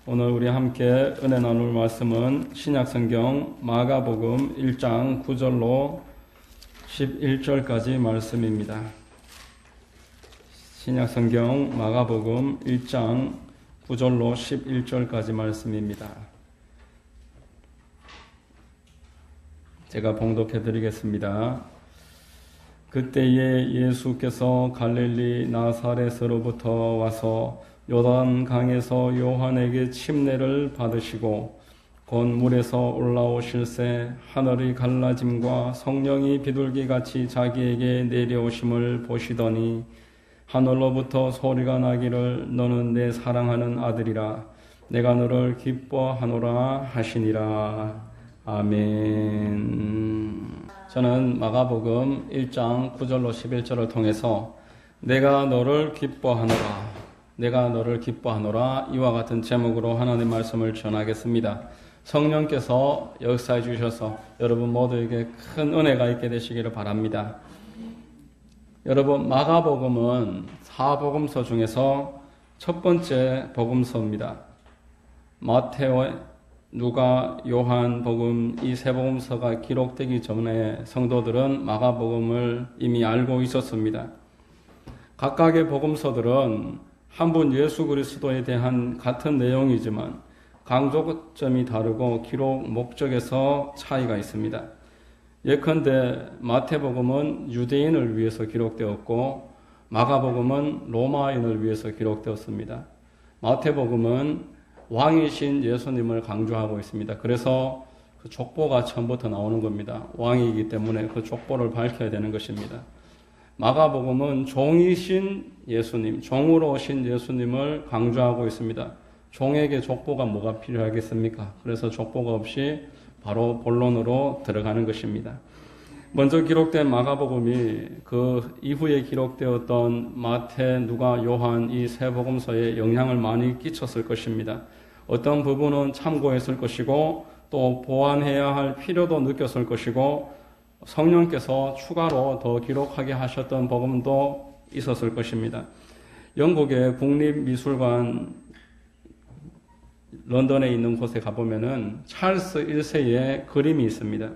오늘 우리 함께 은혜 나눌 말씀은 신약성경 마가복음 1장 9절로 11절까지 말씀입니다. 신약성경 마가복음 1장 9절로 11절까지 말씀입니다. 제가 봉독해 드리겠습니다. 그때에 예수께서 갈릴리 나사렛으로부터 와서 요단강에서 요한에게 침례를 받으시고 곧 물에서 올라오실새 하늘이 갈라짐과 성령이 비둘기같이 자기에게 내려오심을 보시더니 하늘로부터 소리가 나기를 너는 내 사랑하는 아들이라 내가 너를 기뻐하노라 하시니라. 아멘. 저는 마가복음 1장 9절로 11절을 통해서 내가 너를 기뻐하노라 이와 같은 제목으로 하나님의 말씀을 전하겠습니다. 성령께서 역사해 주셔서 여러분 모두에게 큰 은혜가 있게 되시기를 바랍니다. 여러분, 마가복음은 사복음서 중에서 첫 번째 복음서입니다. 마테오, 누가, 요한 복음 이 세 복음서가 기록되기 전에 성도들은 마가복음을 이미 알고 있었습니다. 각각의 복음서들은 한 분 예수 그리스도에 대한 같은 내용이지만 강조점이 다르고 기록 목적에서 차이가 있습니다. 예컨대 마태복음은 유대인을 위해서 기록되었고 마가복음은 로마인을 위해서 기록되었습니다. 마태복음은 왕이신 예수님을 강조하고 있습니다. 그래서 그 족보가 처음부터 나오는 겁니다. 왕이기 때문에 그 족보를 밝혀야 되는 것입니다. 마가복음은 종이신 예수님, 종으로 오신 예수님을 강조하고 있습니다. 종에게 족보가 뭐가 필요하겠습니까? 그래서 족보가 없이 바로 본론으로 들어가는 것입니다. 먼저 기록된 마가복음이 그 이후에 기록되었던 마태, 누가, 요한 이 세 복음서에 영향을 많이 끼쳤을 것입니다. 어떤 부분은 참고했을 것이고 또 보완해야 할 필요도 느꼈을 것이고 성령께서 추가로 더 기록하게 하셨던 복음도 있었을 것입니다. 영국의 국립미술관 런던에 있는 곳에 가보면은 찰스 1세의 그림이 있습니다.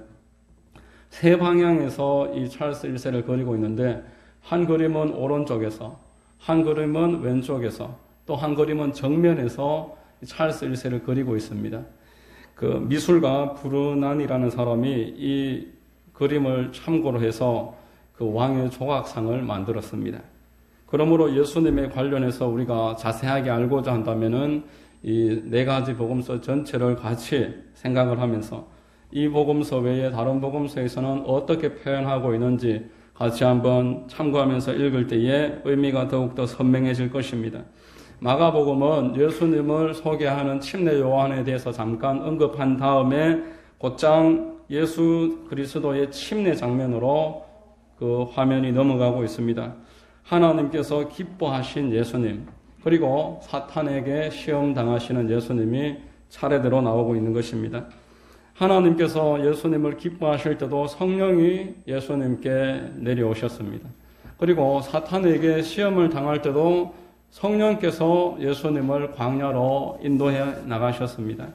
세 방향에서 이 찰스 1세를 그리고 있는데 한 그림은 오른쪽에서, 한 그림은 왼쪽에서, 또 한 그림은 정면에서 찰스 1세를 그리고 있습니다. 그 미술가 브루난이라는 사람이 이 그림을 참고로 해서 그 왕의 조각상을 만들었습니다. 그러므로 예수님에 관련해서 우리가 자세하게 알고자 한다면은 이 네 가지 복음서 전체를 같이 생각을 하면서 이 복음서 외에 다른 복음서에서는 어떻게 표현하고 있는지 같이 한번 참고하면서 읽을 때에 의미가 더욱더 선명해질 것입니다. 마가복음은 예수님을 소개하는 침례 요한에 대해서 잠깐 언급한 다음에 곧장 예수 그리스도의 침례 장면으로 그 화면이 넘어가고 있습니다. 하나님께서 기뻐하신 예수님, 그리고 사탄에게 시험 당하시는 예수님이 차례대로 나오고 있는 것입니다. 하나님께서 예수님을 기뻐하실 때도 성령이 예수님께 내려오셨습니다. 그리고 사탄에게 시험을 당할 때도 성령께서 예수님을 광야로 인도해 나가셨습니다.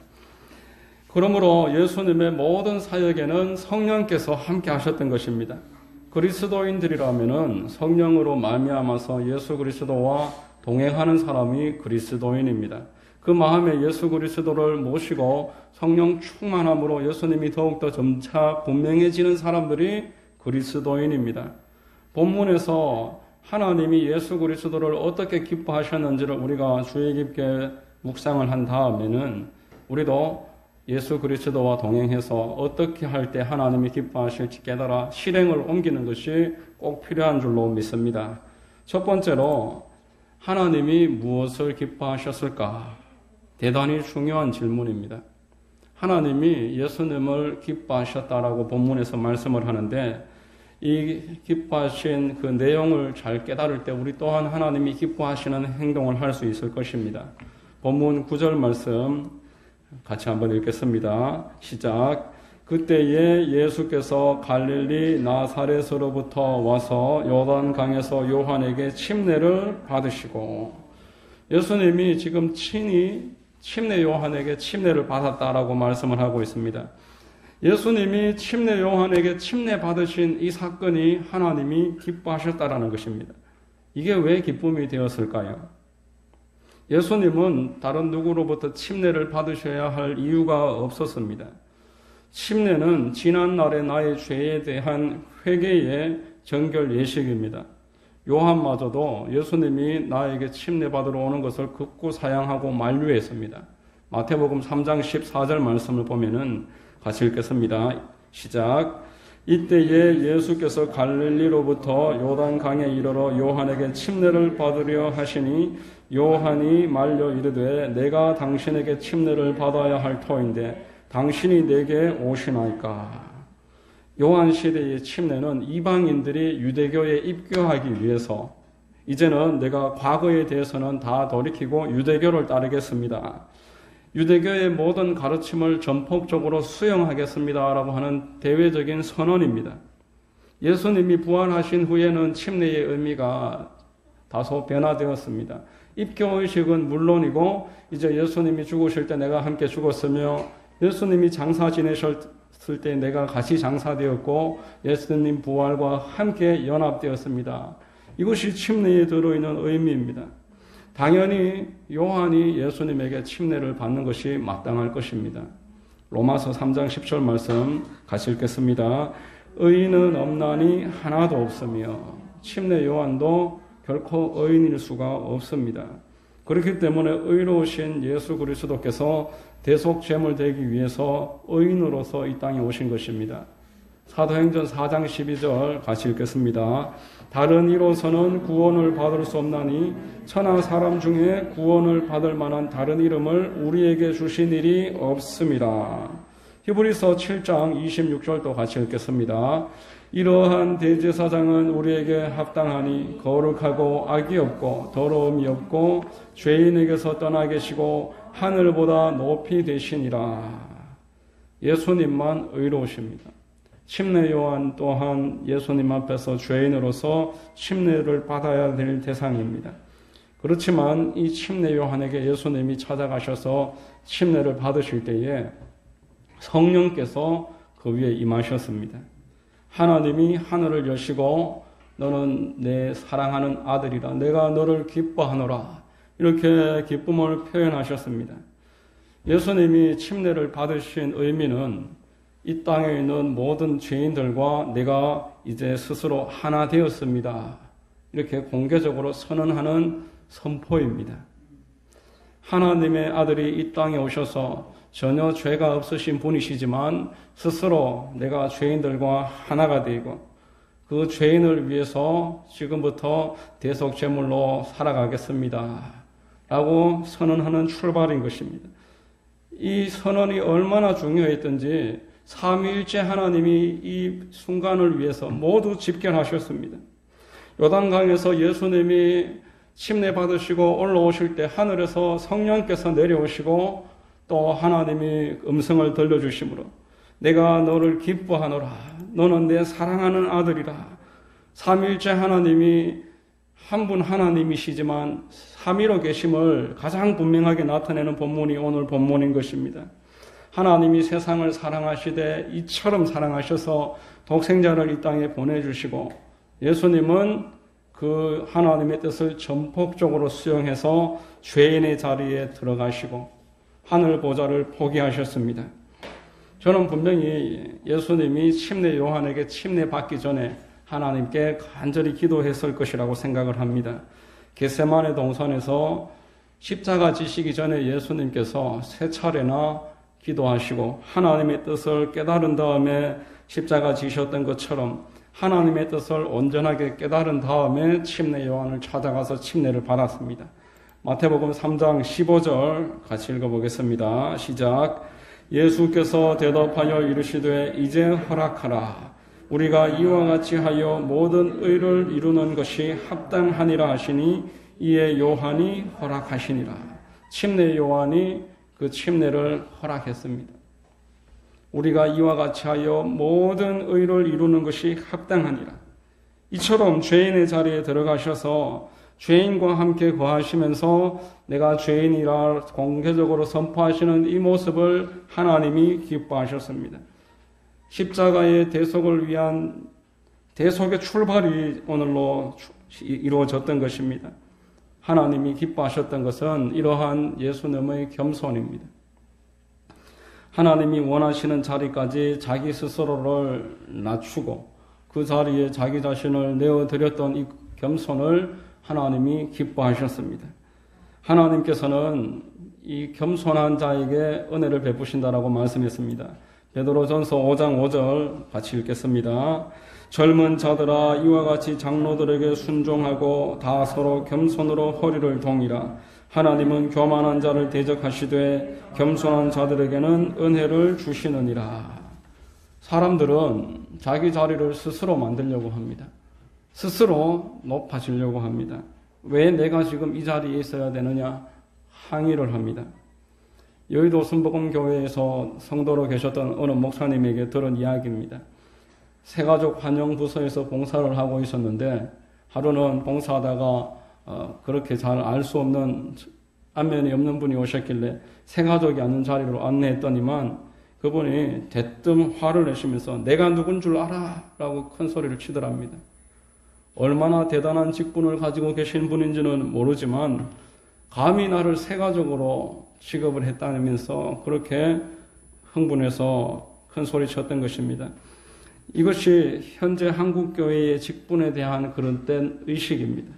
그러므로 예수님의 모든 사역에는 성령께서 함께 하셨던 것입니다. 그리스도인들이라면은 성령으로 말미암아서 예수 그리스도와 동행하는 사람이 그리스도인입니다. 그 마음에 예수 그리스도를 모시고 성령 충만함으로 예수님이 더욱더 점차 분명해지는 사람들이 그리스도인입니다. 본문에서 하나님이 예수 그리스도를 어떻게 기뻐하셨는지를 우리가 주의 깊게 묵상을 한 다음에는 우리도 예수 그리스도와 동행해서 어떻게 할 때 하나님이 기뻐하실지 깨달아 실행을 옮기는 것이 꼭 필요한 줄로 믿습니다. 첫 번째로 하나님이 무엇을 기뻐하셨을까? 대단히 중요한 질문입니다. 하나님이 예수님을 기뻐하셨다라고 본문에서 말씀을 하는데 이 기뻐하신 그 내용을 잘 깨달을 때 우리 또한 하나님이 기뻐하시는 행동을 할 수 있을 것입니다. 본문 9절 말씀 같이 한번 읽겠습니다. 시작. 그때에 예수께서 갈릴리 나사렛으로부터 와서 요단강에서 요한에게 침례를 받으시고, 예수님이 지금 친히 침례 요한에게 침례를 받았다라고 말씀을 하고 있습니다. 예수님이 침례 요한에게 침례 받으신 이 사건이 하나님이 기뻐하셨다라는 것입니다. 이게 왜 기쁨이 되었을까요? 예수님은 다른 누구로부터 침례를 받으셔야 할 이유가 없었습니다. 침례는 지난날의 나의 죄에 대한 회개의 정결 예식입니다. 요한마저도 예수님이 나에게 침례 받으러 오는 것을 극구 사양하고 만류했습니다. 마태복음 3장 14절 말씀을 보면은 같이 읽겠습니다. 시작. 이때에 예수께서 갈릴리로부터 요단강에 이르러 요한에게 침례를 받으려 하시니 요한이 말려 이르되 내가 당신에게 침례를 받아야 할 터인데 당신이 내게 오시나이까. 요한 시대의 침례는 이방인들이 유대교에 입교하기 위해서 이제는 내가 과거에 대해서는 다 돌이키고 유대교를 따르겠습니다. 유대교의 모든 가르침을 전폭적으로 수용하겠습니다라고 하는 대외적인 선언입니다. 예수님이 부활하신 후에는 침례의 의미가 다소 변화되었습니다. 입교의식은 물론이고 이제 예수님이 죽으실 때 내가 함께 죽었으며 예수님이 장사 지내셨을 때 내가 같이 장사되었고 예수님 부활과 함께 연합되었습니다. 이것이 침례에 들어있는 의미입니다. 당연히 요한이 예수님에게 침례를 받는 것이 마땅할 것입니다. 로마서 3장 10절 말씀 같이 읽겠습니다. 의인은 없나니 하나도 없으며 침례 요한도 결코 의인일 수가 없습니다. 그렇기 때문에 의로우신 예수 그리스도께서 대속 제물 되기 위해서 의인으로서 이 땅에 오신 것입니다. 사도행전 4장 12절 같이 읽겠습니다. 다른 이로서는 구원을 받을 수 없나니 천하 사람 중에 구원을 받을 만한 다른 이름을 우리에게 주신 일이 없습니다. 히브리서 7장 26절도 같이 읽겠습니다. 이러한 대제사장은 우리에게 합당하니 거룩하고 악이 없고 더러움이 없고 죄인에게서 떠나 계시고 하늘보다 높이 되시니라. 예수님만 의로우십니다. 침례 요한 또한 예수님 앞에서 죄인으로서 침례를 받아야 될 대상입니다. 그렇지만 이 침례 요한에게 예수님이 찾아가셔서 침례를 받으실 때에 성령께서 그 위에 임하셨습니다. 하나님이 하늘을 여시고 너는 내 사랑하는 아들이라 내가 너를 기뻐하노라 이렇게 기쁨을 표현하셨습니다. 예수님이 침례를 받으신 의미는 이 땅에 있는 모든 죄인들과 내가 이제 스스로 하나 되었습니다. 이렇게 공개적으로 선언하는 선포입니다. 하나님의 아들이 이 땅에 오셔서 전혀 죄가 없으신 분이시지만 스스로 내가 죄인들과 하나가 되고 그 죄인을 위해서 지금부터 대속 제물로 살아가겠습니다. 라고 선언하는 출발인 것입니다. 이 선언이 얼마나 중요했던지 삼위일체 하나님이 이 순간을 위해서 모두 집결하셨습니다. 요단강에서 예수님이 침례 받으시고 올라오실 때 하늘에서 성령께서 내려오시고 또 하나님이 음성을 들려주심으로 내가 너를 기뻐하노라. 너는 내 사랑하는 아들이라. 삼위일체 하나님이 한 분 하나님이시지만 삼위로 계심을 가장 분명하게 나타내는 본문이 오늘 본문인 것입니다. 하나님이 세상을 사랑하시되 이처럼 사랑하셔서 독생자를 이 땅에 보내주시고 예수님은 그 하나님의 뜻을 전폭적으로 수용해서 죄인의 자리에 들어가시고 하늘 보좌를 포기하셨습니다. 저는 분명히 예수님이 침례 요한에게 침례 받기 전에 하나님께 간절히 기도했을 것이라고 생각을 합니다. 겟세마네 동산에서 십자가 지시기 전에 예수님께서 세 차례나 기도하시고 하나님의 뜻을 깨달은 다음에 십자가 지셨던 것처럼 하나님의 뜻을 온전하게 깨달은 다음에 침례 요한을 찾아가서 침례를 받았습니다. 마태복음 3장 15절 같이 읽어보겠습니다. 시작. 예수께서 대답하여 이르시되 이제 허락하라. 우리가 이와 같이 하여 모든 의를 이루는 것이 합당하니라 하시니 이에 요한이 허락하시니라. 침례 요한이 그 침례를 허락했습니다. 우리가 이와 같이 하여 모든 의를 이루는 것이 합당하니라. 이처럼 죄인의 자리에 들어가셔서 죄인과 함께 거하시면서 내가 죄인이라 공개적으로 선포하시는 이 모습을 하나님이 기뻐하셨습니다. 십자가의 대속을 위한 대속의 출발이 오늘로 이루어졌던 것입니다. 하나님이 기뻐하셨던 것은 이러한 예수님의 겸손입니다. 하나님이 원하시는 자리까지 자기 스스로를 낮추고 그 자리에 자기 자신을 내어드렸던 이 겸손을 하나님이 기뻐하셨습니다. 하나님께서는 이 겸손한 자에게 은혜를 베푸신다라고 말씀했습니다. 베드로전서 5장 5절 같이 읽겠습니다. 젊은 자들아 이와 같이 장로들에게 순종하고 다 서로 겸손으로 허리를 동이라. 하나님은 교만한 자를 대적하시되 겸손한 자들에게는 은혜를 주시느니라. 사람들은 자기 자리를 스스로 만들려고 합니다. 스스로 높아지려고 합니다. 왜 내가 지금 이 자리에 있어야 되느냐? 항의를 합니다. 여의도 순복음교회에서 성도로 계셨던 어느 목사님에게 들은 이야기입니다. 새가족 환영부서에서 봉사를 하고 있었는데 하루는 봉사하다가 그렇게 잘 알 수 없는 안면이 없는 분이 오셨길래 새가족이 앉는 자리로 안내했더니만 그분이 대뜸 화를 내시면서 내가 누군 줄 알아? 라고 큰 소리를 치더랍니다. 얼마나 대단한 직분을 가지고 계신 분인지는 모르지만 감히 나를 새가족으로 취급을 했다면서 그렇게 흥분해서 큰 소리 쳤던 것입니다. 이것이 현재 한국교회의 직분에 대한 그런 땐 의식입니다.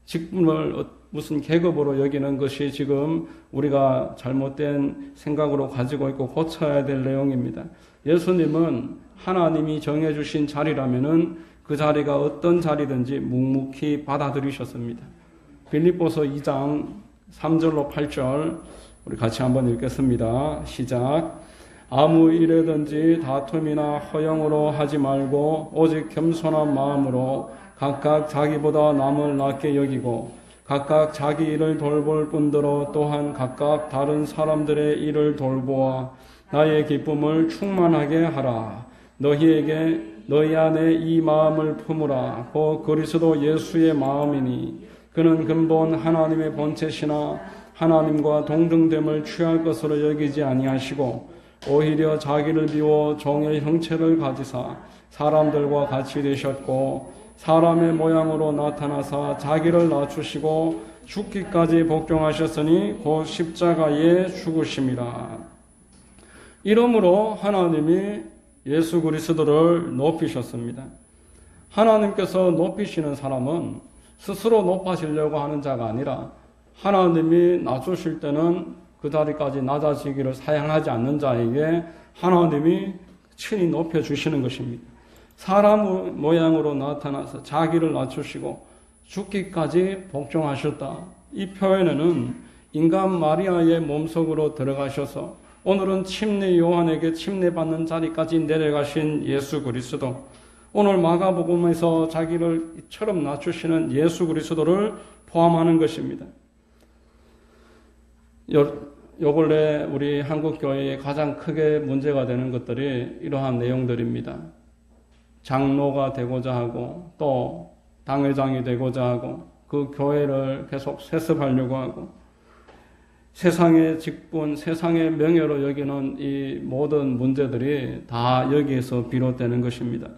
직분을 무슨 계급으로 여기는 것이 지금 우리가 잘못된 생각으로 가지고 있고 고쳐야 될 내용입니다. 예수님은 하나님이 정해주신 자리라면은 그 자리가 어떤 자리든지 묵묵히 받아들이셨습니다. 빌립보서 2장 3절로 8절 우리 같이 한번 읽겠습니다. 시작. 아무 일에든지 다툼이나 허영으로 하지 말고 오직 겸손한 마음으로 각각 자기보다 남을 낮게 여기고 각각 자기 일을 돌볼 뿐더러 또한 각각 다른 사람들의 일을 돌보아 나의 기쁨을 충만하게 하라. 너희 안에 이 마음을 품으라. 곧 그리스도 예수의 마음이니 그는 근본 하나님의 본체시나 하나님과 동등됨을 취할 것으로 여기지 아니하시고 오히려 자기를 비워 종의 형체를 가지사 사람들과 같이 되셨고 사람의 모양으로 나타나사 자기를 낮추시고 죽기까지 복종하셨으니 곧 십자가에 죽으심이라. 이러므로 하나님이 예수 그리스도를 높이셨습니다. 하나님께서 높이시는 사람은 스스로 높아지려고 하는 자가 아니라 하나님이 낮추실 때는 그 자리까지 낮아지기를 사양하지 않는 자에게 하나님이 친히 높여주시는 것입니다. 사람 모양으로 나타나서 자기를 낮추시고 죽기까지 복종하셨다. 이 표현에는 인간 마리아의 몸속으로 들어가셔서 오늘은 침례 요한에게 침례받는 자리까지 내려가신 예수 그리스도, 오늘 마가복음에서 자기를 이처럼 낮추시는 예수 그리스도를 포함하는 것입니다. 요 근래 우리 한국교회에 가장 크게 문제가 되는 것들이 이러한 내용들입니다. 장로가 되고자 하고 또 당회장이 되고자 하고 그 교회를 계속 세습하려고 하고 세상의 직분, 세상의 명예로 여기는 이 모든 문제들이 다 여기에서 비롯되는 것입니다.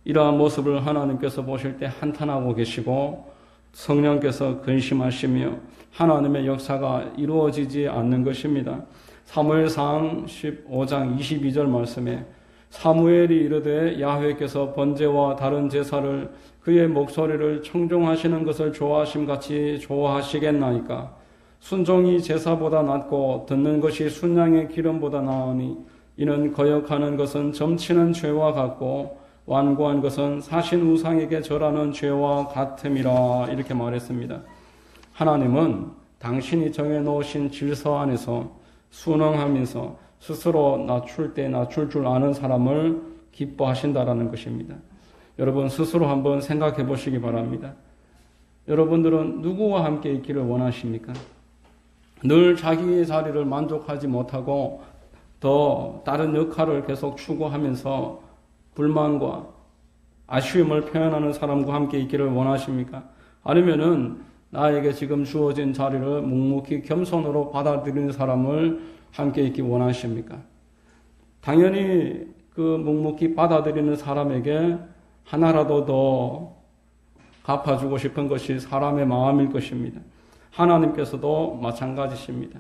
이러한 모습을 하나님께서 보실 때 한탄하고 계시고 성령께서 근심하시며 하나님의 역사가 이루어지지 않는 것입니다. 사무엘상 15장 22절 말씀에 사무엘이 이르되 야훼께서 번제와 다른 제사를 그의 목소리를 청종하시는 것을 좋아하심같이 좋아하시겠나이까. 순종이 제사보다 낫고 듣는 것이 순양의 기름보다 나으니 이는 거역하는 것은 점치는 죄와 같고 완고한 것은 사신 우상에게 절하는 죄와 같음이라. 이렇게 말했습니다. 하나님은 당신이 정해놓으신 질서 안에서 순응하면서 스스로 낮출 때 낮출 줄 아는 사람을 기뻐하신다라는 것입니다. 여러분 스스로 한번 생각해 보시기 바랍니다. 여러분들은 누구와 함께 있기를 원하십니까? 늘 자기의 자리를 만족하지 못하고 더 다른 역할을 계속 추구하면서 불만과 아쉬움을 표현하는 사람과 함께 있기를 원하십니까? 아니면은 나에게 지금 주어진 자리를 묵묵히 겸손으로 받아들이는 사람을 함께 있기 원하십니까? 당연히 그 묵묵히 받아들이는 사람에게 하나라도 더 갚아주고 싶은 것이 사람의 마음일 것입니다. 하나님께서도 마찬가지십니다.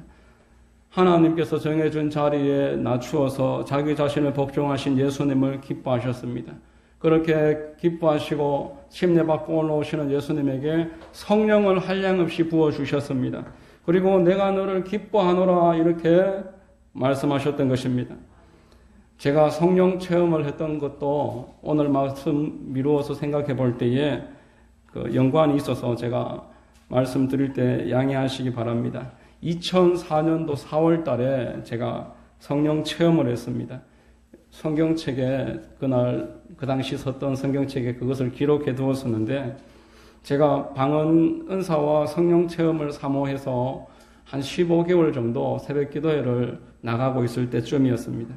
하나님께서 정해준 자리에 낮추어서 자기 자신을 복종하신 예수님을 기뻐하셨습니다. 그렇게 기뻐하시고 침례받고 올라오시는 예수님에게 성령을 한량없이 부어주셨습니다. 그리고 내가 너를 기뻐하노라 이렇게 말씀하셨던 것입니다. 제가 성령 체험을 했던 것도 오늘 말씀 미루어서 생각해 볼 때에 그 연관이 있어서 제가 말씀드릴 때 양해하시기 바랍니다. 2004년도 4월 달에 제가 성령 체험을 했습니다. 성경책에 그 당시 썼던 성경책에 그것을 기록해 두었었는데 제가 방언 은사와 성령 체험을 사모해서 한 15개월 정도 새벽 기도회를 나가고 있을 때쯤이었습니다.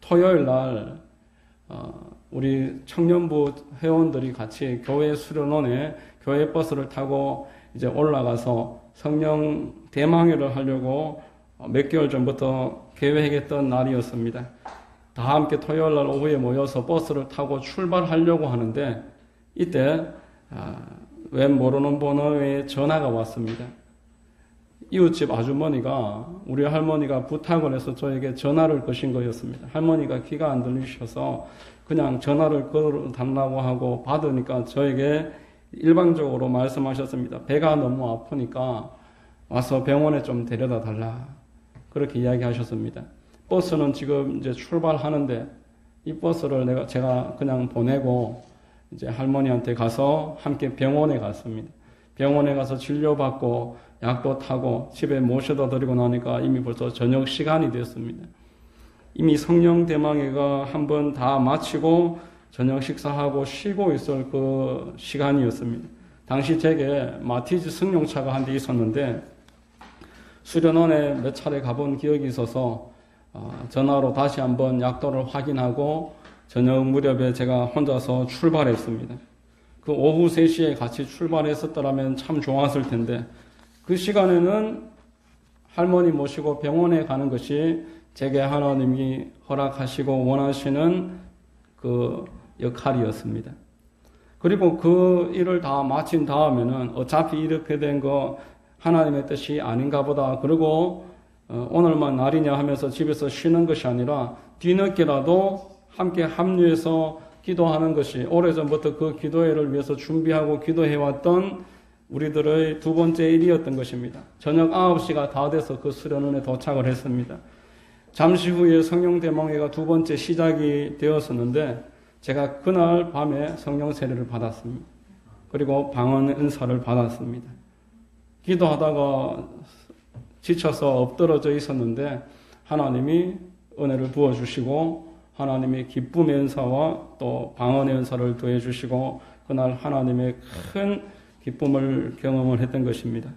토요일 날 우리 청년부 회원들이 같이 교회 수련원에 교회 버스를 타고 이제 올라가서 성령 대망회를 하려고 몇 개월 전부터 계획했던 날이었습니다. 다 함께 토요일 날 오후에 모여서 버스를 타고 출발하려고 하는데 이때 웬 모르는 번호에 전화가 왔습니다. 이웃집 아주머니가 우리 할머니가 부탁을 해서 저에게 전화를 거신 거였습니다. 할머니가 귀가 안 들리셔서 그냥 전화를 걸어달라고 하고 받으니까 저에게 일방적으로 말씀하셨습니다. 배가 너무 아프니까 와서 병원에 좀 데려다 달라. 그렇게 이야기하셨습니다. 버스는 지금 이제 출발하는데 이 버스를 제가 그냥 보내고 이제 할머니한테 가서 함께 병원에 갔습니다. 병원에 가서 진료받고 약도 타고 집에 모셔다 드리고 나니까 이미 벌써 저녁 시간이 됐습니다. 이미 성령 대망회가 한번 다 마치고 저녁 식사하고 쉬고 있을 그 시간이었습니다. 당시 제게 마티즈 승용차가 한 대 있었는데 수련원에 몇 차례 가본 기억이 있어서 전화로 다시 한번 약도를 확인하고 저녁 무렵에 제가 혼자서 출발했습니다. 그 오후 3시에 같이 출발했었더라면 참 좋았을 텐데 그 시간에는 할머니 모시고 병원에 가는 것이 제게 하나님이 허락하시고 원하시는 그 역할이었습니다. 그리고 그 일을 다 마친 다음에는 어차피 이렇게 된 거 하나님의 뜻이 아닌가 보다. 그리고 오늘만 날이냐 하면서 집에서 쉬는 것이 아니라 뒤늦게라도 함께 합류해서 기도하는 것이 오래전부터 그 기도회를 위해서 준비하고 기도해왔던 우리들의 두 번째 일이었던 것입니다. 저녁 9시가 다 돼서 그 수련원에 도착을 했습니다. 잠시 후에 성령 대망회가 두 번째 시작이 되었었는데 제가 그날 밤에 성령 세례를 받았습니다. 그리고 방언 은사를 받았습니다. 기도하다가 지쳐서 엎드러져 있었는데 하나님이 은혜를 부어주시고 하나님의 기쁨의 은사와 또 방언의 은사를 더해주시고 그날 하나님의 큰 기쁨을 경험을 했던 것입니다.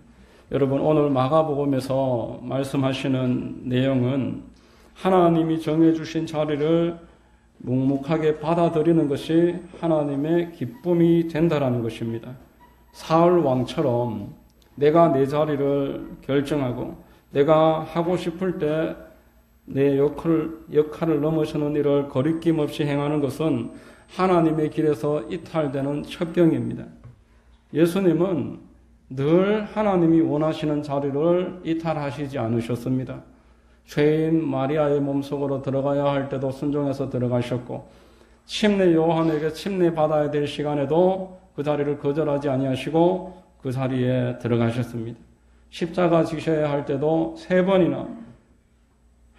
여러분 오늘 마가복음에서 말씀하시는 내용은 하나님이 정해주신 자리를 묵묵하게 받아들이는 것이 하나님의 기쁨이 된다라는 것입니다. 사울 왕처럼 내가 내 자리를 결정하고 내가 하고 싶을 때 내 역할을 넘어서는 일을 거리낌 없이 행하는 것은 하나님의 길에서 이탈되는 첩경입니다. 예수님은 늘 하나님이 원하시는 자리를 이탈하시지 않으셨습니다. 죄인 마리아의 몸속으로 들어가야 할 때도 순종해서 들어가셨고 침례 요한에게 침례 받아야 될 시간에도 그 자리를 거절하지 아니하시고 그 자리에 들어가셨습니다. 십자가 지셔야 할 때도 3번이나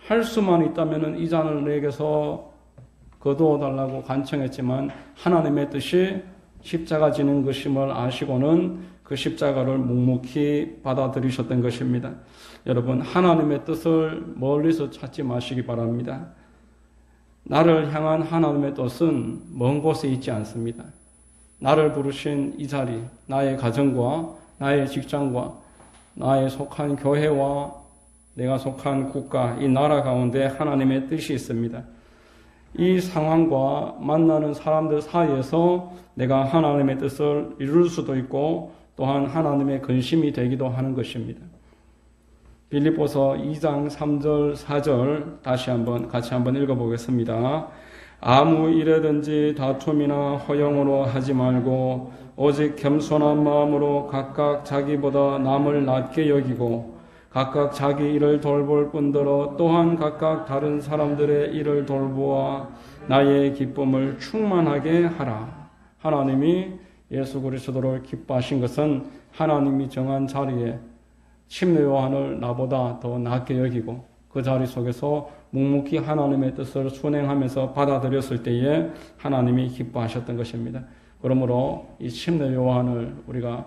할 수만 있다면 이 잔을 내게서 거두어 달라고 간청했지만 하나님의 뜻이 십자가 지는 것임을 아시고는 그 십자가를 묵묵히 받아들이셨던 것입니다. 여러분 하나님의 뜻을 멀리서 찾지 마시기 바랍니다. 나를 향한 하나님의 뜻은 먼 곳에 있지 않습니다. 나를 부르신 이 자리, 나의 가정과 나의 직장과 나의 속한 교회와 내가 속한 국가, 이 나라 가운데 하나님의 뜻이 있습니다. 이 상황과 만나는 사람들 사이에서 내가 하나님의 뜻을 이룰 수도 있고 또한 하나님의 근심이 되기도 하는 것입니다. 빌립보서 2장 3절 4절 같이 한번 읽어보겠습니다. 아무 일에든지 다툼이나 허영으로 하지 말고 오직 겸손한 마음으로 각각 자기보다 남을 낮게 여기고 각각 자기 일을 돌볼 뿐더러 또한 각각 다른 사람들의 일을 돌보아 나의 기쁨을 충만하게 하라. 하나님이 예수 그리스도를 기뻐하신 것은 하나님이 정한 자리에 침례 요한을 나보다 더 낮게 여기고 그 자리 속에서 묵묵히 하나님의 뜻을 순행하면서 받아들였을 때에 하나님이 기뻐하셨던 것입니다. 그러므로 이 침례 요한을 우리가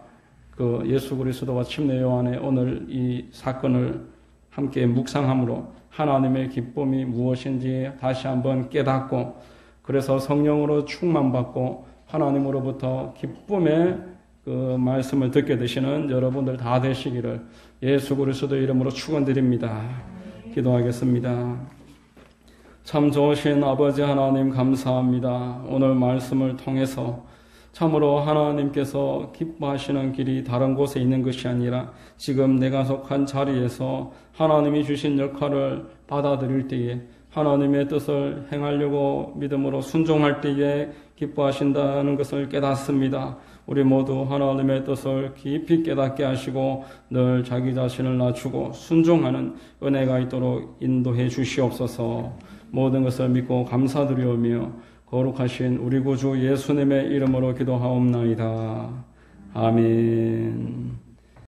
그 예수 그리스도와 침례 요한의 오늘 이 사건을 함께 묵상함으로 하나님의 기쁨이 무엇인지 다시 한번 깨닫고 그래서 성령으로 충만받고 하나님으로부터 기쁨의 그 말씀을 듣게 되시는 여러분들 다 되시기를 예수 그리스도의 이름으로 축원드립니다. 기도하겠습니다. 참 좋으신 아버지 하나님 감사합니다. 오늘 말씀을 통해서 참으로 하나님께서 기뻐하시는 길이 다른 곳에 있는 것이 아니라 지금 내가 속한 자리에서 하나님이 주신 역할을 받아들일 때에 하나님의 뜻을 행하려고 믿음으로 순종할 때에 기뻐하신다는 것을 깨닫습니다. 우리 모두 하나님의 뜻을 깊이 깨닫게 하시고 늘 자기 자신을 낮추고 순종하는 은혜가 있도록 인도해 주시옵소서. 모든 것을 믿고 감사드리오며 거룩하신 우리 구주 예수님의 이름으로 기도하옵나이다. 아멘.